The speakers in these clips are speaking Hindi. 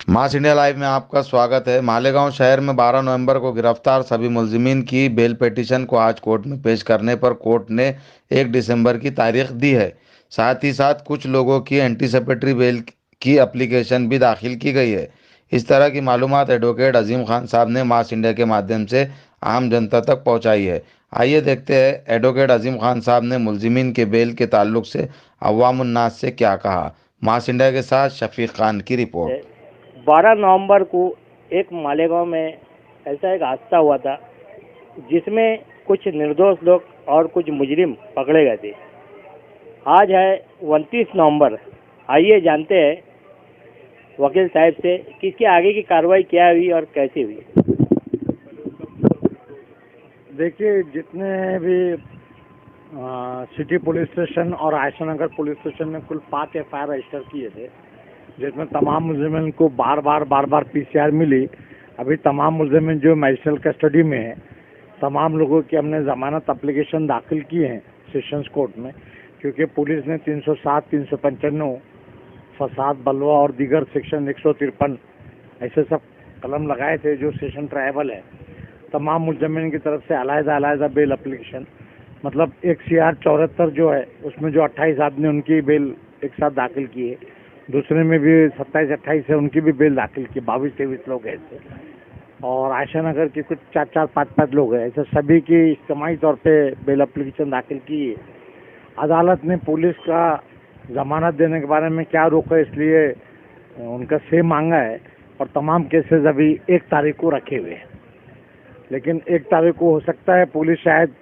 मास इंडिया लाइव में आपका स्वागत है। मालेगांव शहर में 12 नवंबर को गिरफ्तार सभी मुलजिमीन की बेल पिटीशन को आज कोर्ट में पेश करने पर कोर्ट ने 1 दिसंबर की तारीख दी है। साथ ही साथ कुछ लोगों की एंटीसिपेटरी बेल की एप्लीकेशन भी दाखिल की गई है। इस तरह की मालूमात एडवोकेट अजीम खान साहब ने मास इंडिया के माध्यम से आम जनता तक पहुंचाई है। आइए देखते हैं एडवोकेट अजीम खान साहब ने मुलजिमीन के बेल के ताल्लुक से अवाम उन्नास से क्या कहा। मास इंडिया के साथ शफीक खान की रिपोर्ट। 12 नवंबर को एक मालेगांव में ऐसा एक हादसा हुआ था जिसमें कुछ निर्दोष लोग और कुछ मुजरिम पकड़े गए थे। आज है 29 नवंबर। आइए जानते हैं वकील साहब से कि इसके आगे की कार्रवाई क्या हुई और कैसे हुई। देखिए, जितने भी सिटी पुलिस स्टेशन और आयशा नगर पुलिस स्टेशन ने कुल 5 एफआईआर रजिस्टर किए थे, जिसमें तमाम मुलजिमन को बार बार पीसीआर मिली। अभी तमाम मुलजिमन जो मैजिस्ट्रेट कस्टडी में है, तमाम लोगों की हमने जमानत एप्लीकेशन दाखिल की है सेशंस कोर्ट में, क्योंकि पुलिस ने 307, 395 फसाद, बलवा और दीगर सेक्शन 153 ऐसे सब कलम लगाए थे जो सेशन ट्रायबल है। तमाम मुलजिमन की तरफ से अलग-अलग बेल एप्लीकेशन, मतलब एक CR 74 जो है उसमें जो 28 आदमी उनकी बेल एक साथ दाखिल की है, दूसरे में भी 27-28 है उनकी भी बेल दाखिल की, 22-23 लोग हैं ऐसे, और आयशा नगर के कुछ 4-4, 5-5 लोग हैं ऐसे, सभी की इज्तिमाई तौर पे बेल एप्लीकेशन दाखिल की है। अदालत ने पुलिस का जमानत देने के बारे में क्या रोका, इसलिए उनका स्टे मांगा है और तमाम केसेस अभी 1 तारीख को रखे हुए हैं। लेकिन 1 तारीख को हो सकता है पुलिस शायद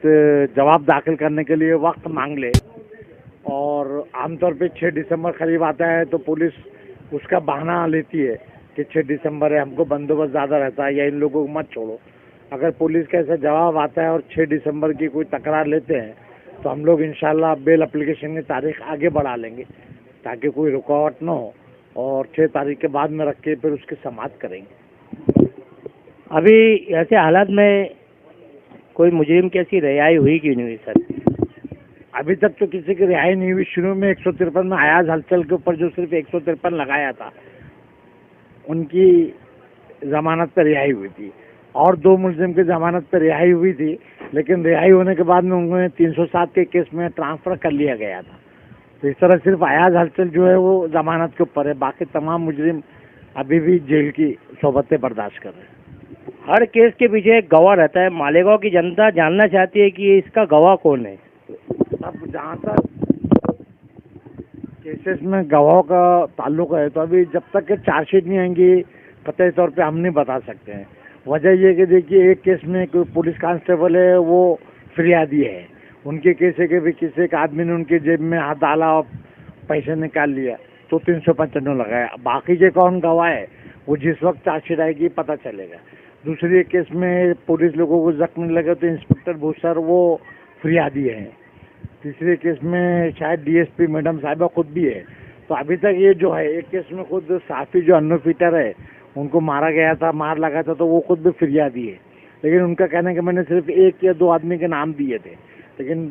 जवाब दाखिल करने के लिए वक्त मांग ले, और आमतौर पे 6 दिसंबर करीब आता है तो पुलिस उसका बहाना लेती है कि 6 दिसंबर है, हमको बंदोबस्त ज़्यादा रहता है या इन लोगों को मत छोड़ो। अगर पुलिस का ऐसा जवाब आता है और 6 दिसंबर की कोई तकरार लेते हैं तो हम लोग इंशाल्लाह बेल एप्लीकेशन की तारीख आगे बढ़ा लेंगे ताकि कोई रुकावट ना हो, और 6 तारीख के बाद में रख के फिर उसकी समाप्त करेंगे। अभी ऐसे हालात में कोई मुजरिम की ऐसी रिहाई हुई क्यों नहीं हुई सर? अभी तक तो किसी की रिहाई नहीं हुई। शुरू में 153 में अयाज हलचल के ऊपर जो सिर्फ 153 लगाया था, उनकी जमानत पर रिहाई हुई थी, और 2 मुलजिम की जमानत पर रिहाई हुई थी, लेकिन रिहाई होने के बाद में उन्हें 307 के केस में ट्रांसफर कर लिया गया था। तो इस तरह सिर्फ अयाज हलचल जो है वो जमानत के ऊपर है, बाकी तमाम मुजरिम अभी भी जेल की सोबतें बर्दाश्त कर रहे हैं। हर केस के पीछे एक गवाह रहता है। मालेगांव की जनता जानना चाहती है कि इसका गवाह कौन है। अब जहाँ तक केसेस में गवाहों का ताल्लुक है, तो अभी जब तक के चार्जशीट नहीं आएंगी कतई तौर पे हम नहीं बता सकते हैं। वजह ये कि देखिए, एक केस में कोई पुलिस कांस्टेबल है वो फिरियादी है, उनके केस है कि भी किसी एक आदमी ने उनकी जेब में हाथ डाला और पैसे निकाल लिया तो 395 लगाया। बाकी के कौन गवाह है वो जिस वक्त चार्जशीट आएगी पता चलेगा। दूसरी एक केस में पुलिस लोगों को जख्मी लगे तो इंस्पेक्टर भूसर वो फिरियादी है। तीसरे केस में शायद DSP मैडम साहिबा खुद भी है। तो अभी तक ये जो है, एक केस में खुद साफी जो अन्नू फीटर है उनको मारा गया था, मार लगा था, तो वो खुद भी फिरियादी है। लेकिन उनका कहना है कि मैंने सिर्फ 1 या 2 आदमी के नाम दिए थे, लेकिन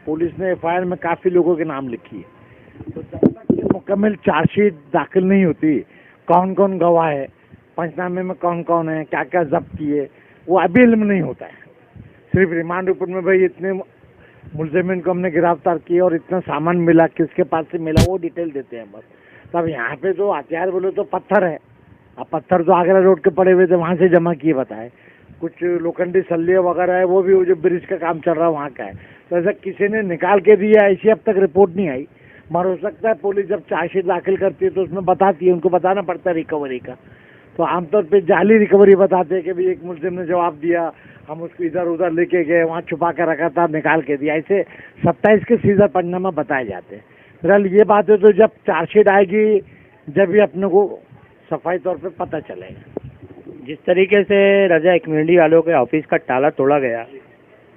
पुलिस ने FIR में काफ़ी लोगों के नाम लिखी है। तो जब तक ये मुकम्मल चार्जशीट दाखिल नहीं होती, कौन कौन गवाह है, पंचनामे में कौन कौन है, क्या क्या जब्त किए, वो अभी इल्म नहीं होता है। सिर्फ रिमांड रिपोर्ट में भाई इतने मुलजिमिन को हमने गिरफ्तार किया और इतना सामान मिला, किसके पास से मिला, वो डिटेल देते हैं बस। तब यहाँ पे तो हथियार बोले तो पत्थर है। अब पत्थर तो आगरा रोड के पड़े हुए थे, वहाँ से जमा किए बताए। कुछ लोखंडी सल्ले वगैरह है, वो भी वो जो ब्रिज का काम चल रहा है वहाँ का है। तो ऐसा किसी ने निकाल के दिया, ऐसी अब तक रिपोर्ट नहीं आई। मगर हो सकता है पुलिस जब चार्जशीट दाखिल करती है तो उसमें बताती है, उनको बताना पड़ता है रिकवरी का। तो आमतौर पे जाली रिकवरी बताते हैं कि भाई एक मुलजिम ने जवाब दिया, हम उसको इधर उधर लेके गए, वहाँ छुपा कर रखा था, निकाल के दिया। ऐसे 27 के सीधा पंचनामा बताए जाते हैं। फिलहाल ये बात है तो जब चार्जशीट आएगी जब भी अपने को सफाई तौर पे पता चलेगा। जिस तरीके से रजा कम्युनिटी वालों के ऑफिस का ताला तोड़ा गया,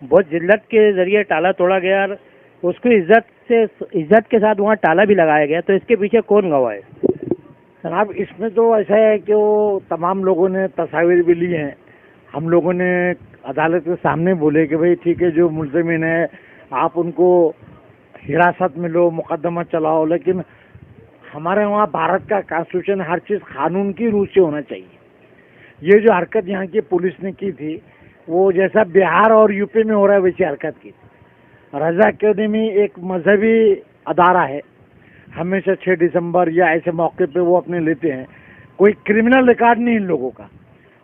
बहुत जिल्लत के जरिए ताला तोड़ा गया और उसको इज्जत के साथ वहाँ ताला भी लगाया गया, तो इसके पीछे कौन गवाह है? जनाब, इसमें तो ऐसा है कि वो तमाम लोगों ने तस्वीर भी ली हैं। हम लोगों ने अदालत के सामने बोले कि भाई ठीक है, जो मुलजिमीन है आप उनको हिरासत में लो, मुकदमा चलाओ, लेकिन हमारे वहाँ भारत का कॉन्स्टिट्यूशन हर चीज़ कानून की रूप से होना चाहिए। ये जो हरकत यहाँ की पुलिस ने की थी वो जैसा बिहार और यूपी में हो रहा है वैसी हरकत की। रजा अकेडमी एक मजहबी अदारा है, हमेशा 6 दिसंबर या ऐसे मौके पे वो अपने लेते हैं। कोई क्रिमिनल रिकॉर्ड नहीं इन लोगों का।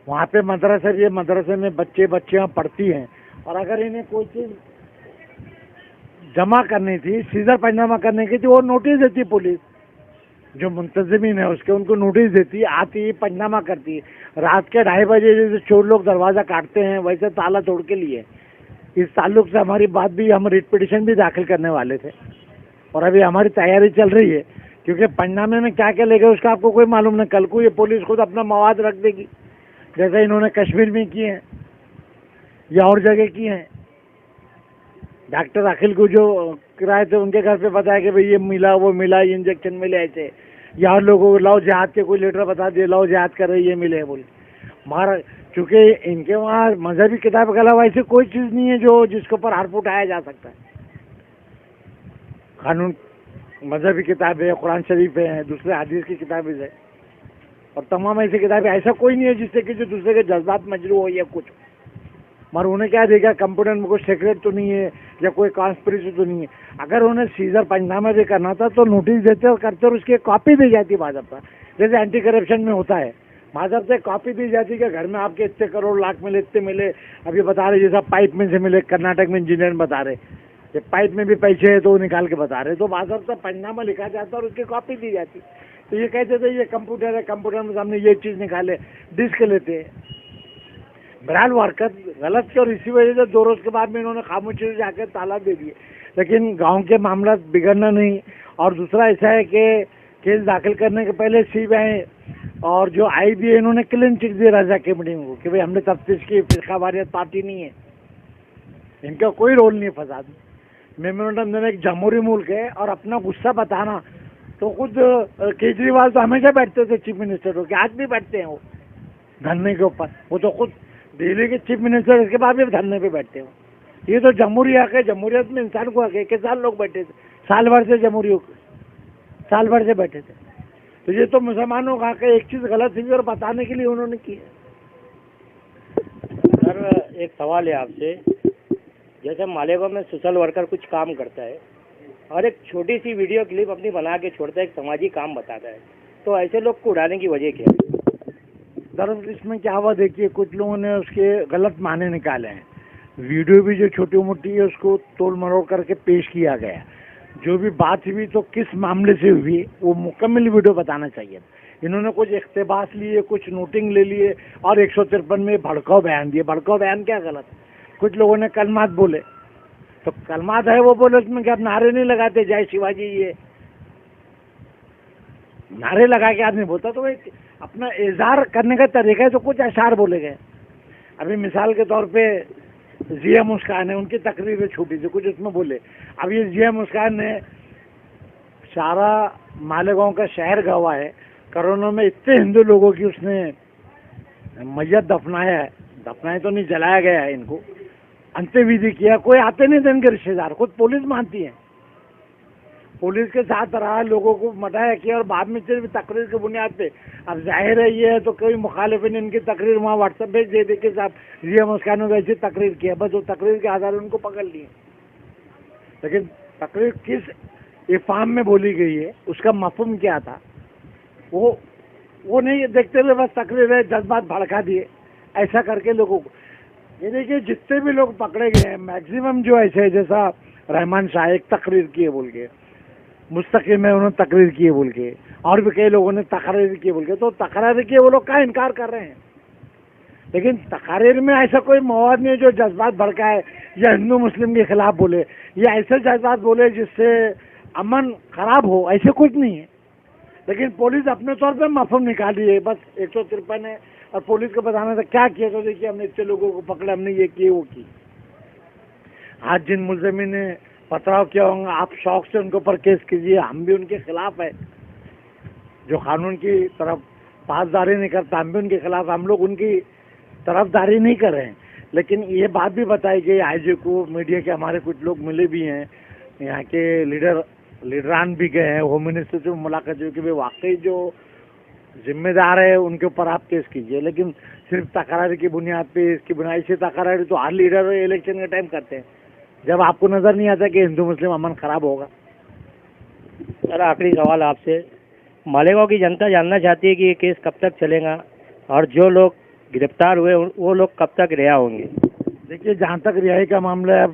वहाँ पे मदरसे में बच्चियाँ पढ़ती हैं, और अगर इन्हें कोई चीज़ जमा करनी थी, सीजर पंजनामा करने की थी, वो नोटिस देती पुलिस, जो मुंतजिमीन है उसके, उनको नोटिस देती, आती, पंजनामा करती। रात के 2:30 बजे जैसे चोर लोग दरवाज़ा काटते हैं वैसे ताला तोड़ के लिए। इस ताल्लुक से हमारी बात भी, हम रिट पिटिशन भी दाखिल करने वाले थे, और अभी हमारी तैयारी चल रही है, क्योंकि पंजनामे में क्या क्या लेगा उसका आपको कोई मालूम नहीं। कल को ये पुलिस खुद अपना मवाद रख देगी, जैसे इन्होंने कश्मीर में किए हैं या और जगह किए हैं। डॉक्टर अखिल को जो किराए थे उनके घर पे बताया कि भाई ये मिला, वो मिला, ये इंजेक्शन मिले ऐसे, या और लोगों को लाओ जिहाद के कोई लेटर बता दिए, लाओ जिहाद कर रहे ये मिले बोले। मारा, चूँकि इनके वहाँ मजहबी किताब के अलावा ऐसी कोई चीज़ नहीं है जो जिसके ऊपर हाथ उठाया जा सकता है। कानून मजहबी किताबें है, कुरान शरीफ है, दूसरे हदीस की किताबें है, और तमाम ऐसी किताबें। ऐसा कोई नहीं है जिससे कि जो दूसरे के जज्बात मजरू हो या कुछ। मगर उन्हें क्या देखा, कंप्यूटर में कोई सीक्रेट तो नहीं है या कोई कॉन्स्पिरेसी तो नहीं है। अगर उन्हें सीजर पंजनामा भी करना था तो नोटिस देते और करते, और उसकी कॉपी दी जाती बाज़ाब्ता, जैसे एंटी करप्शन में होता है। बाज़ाब्ता कॉपी दी जाती कि घर में आपके इतने करोड़ लाख मिले, इतने मिले। अभी बता रहे जैसा पाइप में से मिले, कर्नाटक में इंजीनियर बता रहे, ये पाइप में भी पैसे है तो निकाल के बता रहे। तो बाज़ाब्ता पंजनामा लिखा जाता और उसकी कॉपी दी जाती। तो ये कहते थे ये कंप्यूटर है, कंप्यूटर में हमने ये चीज़ निकाले, डिस्क लेते हैं। बहरहाल वो हरकत गलत थी, और इसी वजह से 2 रोज़ के बाद में इन्होंने खामोशी से जाकर ताला दे दिए। लेकिन गांव के मामला बिगड़ना नहीं। और दूसरा ऐसा है कि केस दाखिल करने के पहले सीबीआई और जो आई भी है, इन्होंने क्लीन चिट दी रजा की मीटिंग को कि भाई हमने तफ्तीश की, फिरका वारियत पार्टी नहीं है, इनका कोई रोल नहीं है फसाद में। मेमोरेंडम देना एक जमहूरी मुल्क है, और अपना गुस्सा बताना तो खुद केजरीवाल तो हमेशा बैठते थे चीफ मिनिस्टर हो के, आज भी बैठते हैं वो धरने के ऊपर। वो तो खुद दिल्ली के चीफ मिनिस्टर, इसके बाद भी धरने पे बैठते हो। ये तो जमहूरी हक है, जमहूरियत में इंसान को हक है। के साल लोग बैठे थे, साल भर से जमहूरी साल भर से बैठे थे। तो ये तो मुसलमानों का हक है, एक चीज़ गलत हुई और बताने के लिए उन्होंने की है। सर एक सवाल है आपसे, जैसे मालेगांव में सोशल वर्कर कुछ काम करता है और एक छोटी सी वीडियो क्लिप अपनी बना के छोड़ता है, एक सामाजिक काम बताता है, तो ऐसे लोग को उड़ाने की वजह क्या है? दरअसल इसमें क्या हुआ, देखिए कुछ लोगों ने उसके गलत माने निकाले हैं। वीडियो भी जो छोटी मोटी है उसको तोड़ मरोड़ करके पेश किया गया। जो भी बात हुई तो किस मामले से हुई वो मुकम्मल वीडियो बताना चाहिए। इन्होंने कुछ इख्तिबास लिए, कुछ नोटिंग ले लिए, और 153 में भड़काऊ बयान दिए। भड़काऊ बयान क्या गलत? कुछ लोगों ने कलमात बोले, तो कलमात है वो बोले, उसमें क्या नारे नहीं लगाते जय शिवाजी, ये नारे लगा के आदमी बोलता, तो एक अपना इजहार करने का तरीका है। तो कुछ अशार बोले गए। अभी मिसाल के तौर पे जिया मुस्कान है, उनकी तकरीर छोटी सी, कुछ उसमें बोले। अब ये जिया मुस्कान ने सारा मालेगांव का शहर गवा है, कोरोना में इतने हिंदू लोगों की उसने मैयत दफनाया है, दफनाए तो नहीं, जलाया गया है इनको, अंत्यविधि किया। कोई आते नहीं थे इनके रिश्तेदार, खुद पुलिस मानती है, पुलिस के साथ रहा, लोगों को मटाया किया, और बाद में सिर्फ तकरीर के बुनियाद पे। अब जाहिर है ये है तो कोई मुखालिफ ने इनकी तकरीर वहाँ व्हाट्सएप भेज दे कि साहब जिया मुस्कान ने ऐसी तकरीर किया, बस वो तकरीर के आधार उनको पकड़ लिए। लेकिन तकरीर किस इफ़ाम में बोली गई है, उसका मफहूम क्या था, वो नहीं देखते हुए बस तकरीर है, जज्बात भड़का दिए ऐसा करके लोगों को। ये देखिए जितने भी लोग पकड़े गए हैं मैक्सिमम जो ऐसे, जैसा रहमान शाह एक तकरीर किए बोल के, मुस्तकिम है उन्होंने तकरीर किए बोल के, और भी कई लोगों ने तकरीर किए बोल के, तो तकरीर किए वो लोग का इनकार कर रहे हैं। लेकिन तकरीर में ऐसा कोई मवाद नहीं है जो जज्बात भड़काए या हिंदू मुस्लिम के खिलाफ बोले या ऐसे जज्बात बोले जिससे अमन खराब हो, ऐसे कुछ नहीं है। लेकिन पुलिस अपने तौर पे मफहूम निकाली है, बस 153 है, और पुलिस को बताना था क्या किया, तो देखिए हमने इतने लोगों को पकड़ा, हमने ये किए वो की। आज जिन मुलजिम ने पथराव किया होंगे, आप शौक से उनके ऊपर केस कीजिए, हम भी उनके खिलाफ है। जो कानून की तरफ पासदारी नहीं करता हम भी उनके खिलाफ, हम लोग उनकी तरफदारी नहीं कर रहे हैं। लेकिन ये बात भी बताई गई आईजी को, मीडिया के हमारे कुछ लोग मिले भी हैं, यहाँ के लीडर लीडरान भी गए हैं, होम मिनिस्टर से मुलाकात हुई कि भाई वाकई जो जिम्मेदार है उनके ऊपर आप केस कीजिए, लेकिन सिर्फ तकरार की बुनियाद पे, इसकी बुनियाद से तकरार तो हर लीडर इलेक्शन के टाइम करते हैं, जब आपको नजर नहीं आता कि हिंदू मुस्लिम अमन खराब होगा। सर आखिरी सवाल आपसे, मालेगांव की जनता जानना चाहती है कि ये केस कब तक चलेगा और जो लोग गिरफ्तार हुए वो लोग कब तक रिहा होंगे? देखिए, जहाँ तक रिहाई का मामला है,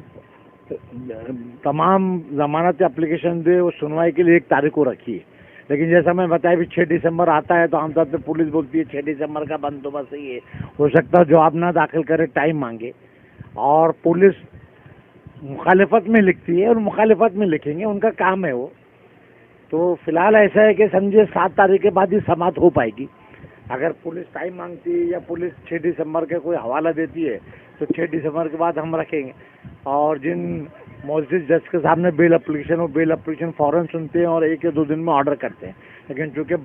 तमाम जमानत एप्लीकेशन दे वो सुनवाई के लिए 1 तारीख को रखी है, लेकिन जैसा मैं बताया भी 6 दिसंबर आता है तो आमतौर पर पुलिस बोलती है 6 दिसंबर का बंदोबस्त ही है, हो सकता है जवाब ना दाखिल करे, टाइम मांगे, और पुलिस मुखालिफत में लिखती है और मुखालिफत में लिखेंगे, उनका काम है वो। तो फिलहाल ऐसा है कि समझिए 7 तारीख के बाद ही समाप्त हो पाएगी। अगर पुलिस टाइम मांगती है या पुलिस 6 दिसंबर का कोई हवाला देती है तो 6 दिसंबर के बाद हम रखेंगे, और जिन मौजूद जज के सामने बेल एप्लीकेशन फ़ौरन सुनते हैं और 1 या 2 दिन में ऑर्डर करते हैं। लेकिन चूँकि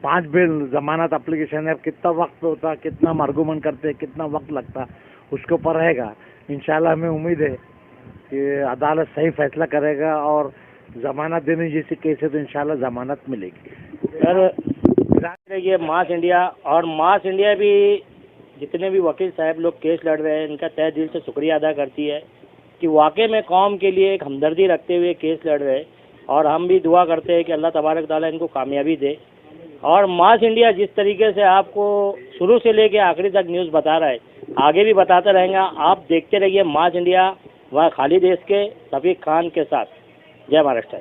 5 बेल जमानत एप्लीकेशन है, कितना वक्त होता है, कितना आर्गूमेंट करते हैं, कितना वक्त लगता, उसके ऊपर रहेगा। इंशाल्लाह हमें उम्मीद है कि अदालत सही फैसला करेगा और जमानत देने जैसी केस है तो इंशाल्लाह जमानत मिलेगी। सर ये मास इंडिया भी जितने भी वकील साहब लोग केस लड़ रहे हैं, इनका तहे दिल से शुक्रिया अदा करती है कि वाकई में कौम के लिए एक हमदर्दी रखते हुए केस लड़ रहे हैं, और हम भी दुआ करते हैं कि अल्लाह तबारक ताला इनको कामयाबी दे। और मास इंडिया जिस तरीके से आपको शुरू से लेके आखिरी तक न्यूज़ बता रहा है, आगे भी बताता रहेगा। आप देखते रहिए मास इंडिया व खालिद देश के रफीक खान के साथ। जय महाराष्ट्र।